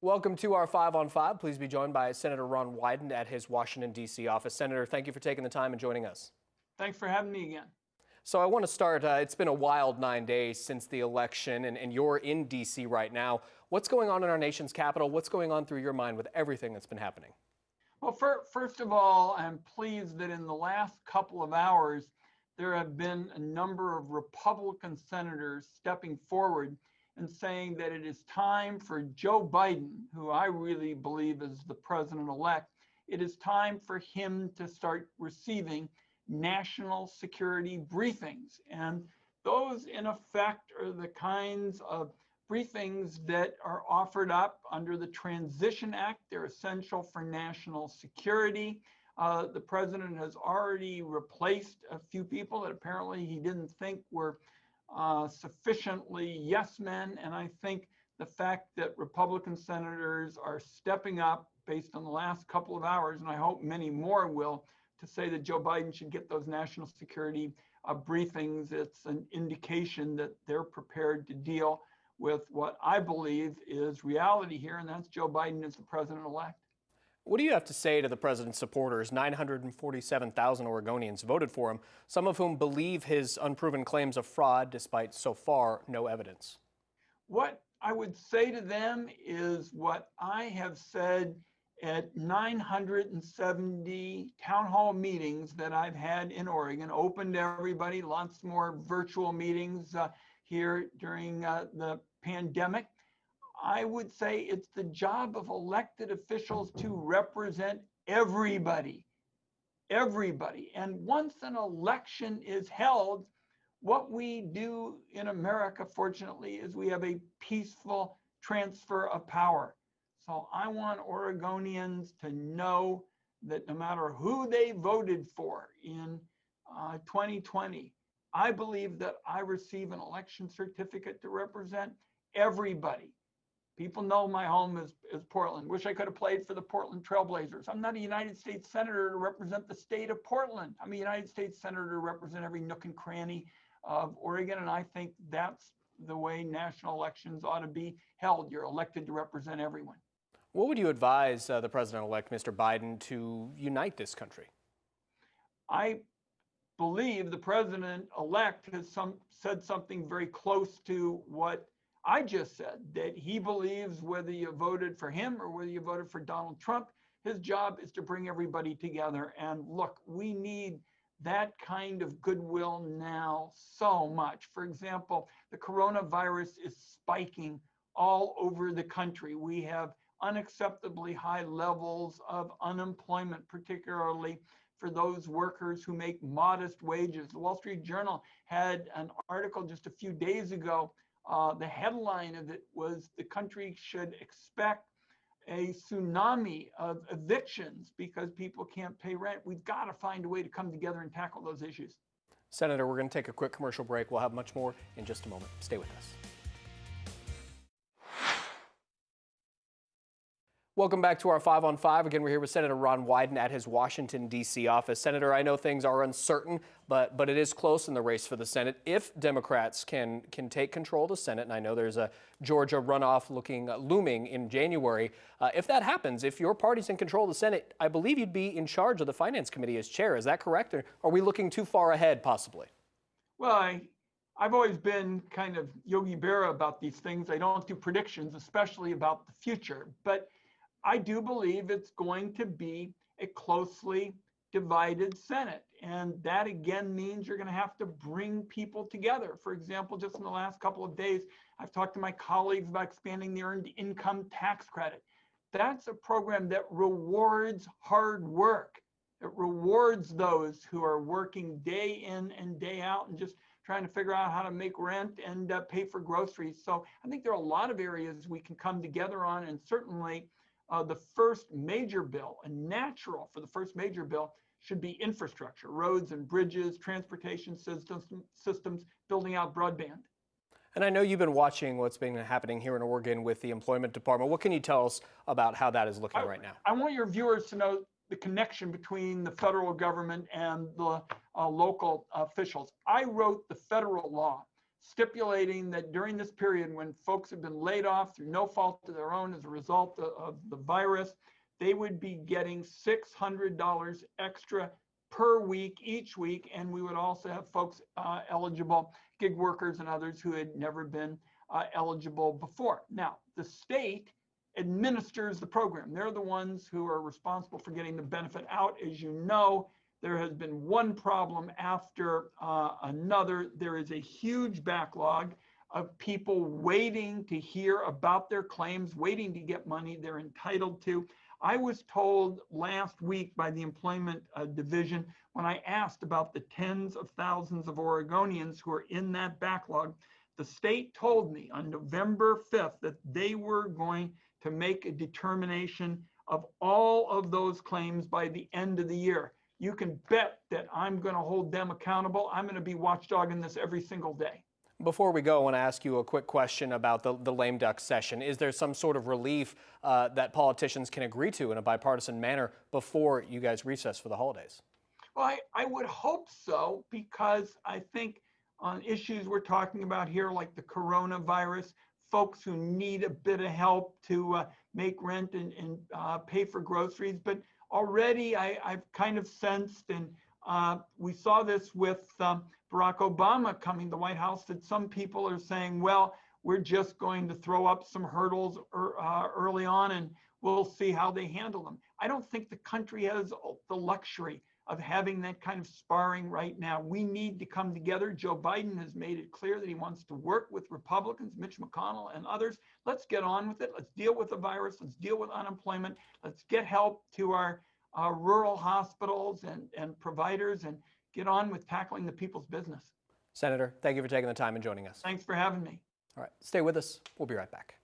Welcome to our 5 on 5. Please be joined by Senator Ron Wyden at his Washington, D.C. office. Senator, thank you for taking the time and joining us. Thanks for having me again. So I want to start, it's been a wild 9 days since the election, and you're in D.C. right now. What's going on in our nation's capital? What's going on through your mind with everything that's been happening? Well, first of all, I'm pleased that in the last couple of hours, there have been a number of Republican senators stepping forward and saying that it is time for Joe Biden, who I really believe is the president-elect, it is time for him to start receiving national security briefings. And those, in effect, are the kinds of briefings that are offered up under the Transition Act. They're essential for national security. The president has already replaced a few people that apparently he didn't think were sufficiently yes men. And I think the fact that Republican senators are stepping up based on the last couple of hours, and I hope many more will, to say that Joe Biden should get those national security briefings, it's an indication that they're prepared to deal with what I believe is reality here, and that's Joe Biden as the president-elect. What do you have to say to the president's supporters? 947,000 Oregonians voted for him, some of whom believe his unproven claims of fraud, despite so far no evidence. What I would say to them is what I have said at 970 town hall meetings that I've had in Oregon, open to everybody, lots more virtual meetings here during the pandemic. I would say it's the job of elected officials to represent everybody. And once an election is held, what we do in America, fortunately, is we have a peaceful transfer of power. So I want Oregonians to know that no matter who they voted for in 2020, I believe that I receive an election certificate to represent everybody. People know my home is Portland. Wish I could have played for the Portland Trailblazers. I'm not a United States Senator to represent the state of Portland. I'm a United States Senator to represent every nook and cranny of Oregon, and I think that's the way national elections ought to be held. You're elected to represent everyone. What would you advise the president-elect, Mr. Biden, to unite this country? I believe the president-elect has said something very close to what I just said, that he believes whether you voted for him or whether you voted for Donald Trump, his job is to bring everybody together. And look, we need that kind of goodwill now so much. For example, the coronavirus is spiking all over the country. We have unacceptably high levels of unemployment, particularly for those workers who make modest wages. The Wall Street Journal had an article just a few days ago. The headline of it was the country should expect a tsunami of evictions because people can't pay rent. We've got to find a way to come together and tackle those issues. Senator, we're going to take a quick commercial break. We'll have much more in just a moment. Stay with us. Welcome back to our 5 on 5. Again, we're here with Senator Ron Wyden at his Washington, D.C. office. Senator, I know things are uncertain, but it is close in the race for the Senate. If Democrats can take control of the Senate, and I know there's a Georgia runoff looming in January, if that happens, if your party's in control of the Senate, I believe you'd be in charge of the Finance Committee as chair. Is that correct? Or are we looking too far ahead, possibly? Well, I've always been kind of Yogi Berra about these things. I don't do predictions, especially about the future. But I do believe it's going to be a closely divided Senate. And that again means you're going to have to bring people together. For example, just in the last couple of days, I've talked to my colleagues about expanding the earned income tax credit. That's a program that rewards hard work. It rewards those who are working day in and day out and just trying to figure out how to make rent and pay for groceries. So I think there are a lot of areas we can come together on, and certainly the first major bill, and natural for the first major bill, should be infrastructure, roads and bridges, transportation systems, building out broadband. And I know you've been watching what's been happening here in Oregon with the Employment Department. What can you tell us about how that is looking right now? I want your viewers to know the connection between the federal government and the local officials. I wrote the federal law stipulating that during this period when folks have been laid off through no fault of their own as a result of the virus, they would be getting $600 extra per week each week. And we would also have folks eligible, gig workers and others who had never been eligible before. Now, the state administers the program. They're the ones who are responsible for getting the benefit out. As you know, there has been one problem after another. There is a huge backlog of people waiting to hear about their claims, waiting to get money they're entitled to. I was told last week by the Employment Division, when I asked about the tens of thousands of Oregonians who are in that backlog, the state told me on November 5th that they were going to make a determination of all of those claims by the end of the year. You can bet that I'm going to hold them accountable. I'm going to be watchdogging this every single day. Before we go, I want to ask you a quick question about the lame duck session. Is there some sort of relief that politicians can agree to in a bipartisan manner before you guys recess for the holidays? Well, I would hope so, because I think on issues we're talking about here, like the coronavirus, folks who need a bit of help to make rent and pay for groceries. But already I've kind of sensed, and we saw this with Barack Obama coming to the White House, that some people are saying, well, we're just going to throw up some hurdles early on and we'll see how they handle them. I don't think the country has the luxury of having that kind of sparring right now. We need to come together. Joe Biden has made it clear that he wants to work with Republicans, Mitch McConnell and others. Let's get on with it. Let's deal with the virus. Let's deal with unemployment. Let's get help to our rural hospitals and providers, and get on with tackling the people's business. Senator, thank you for taking the time and joining us. Thanks for having me. All right, stay with us. We'll be right back.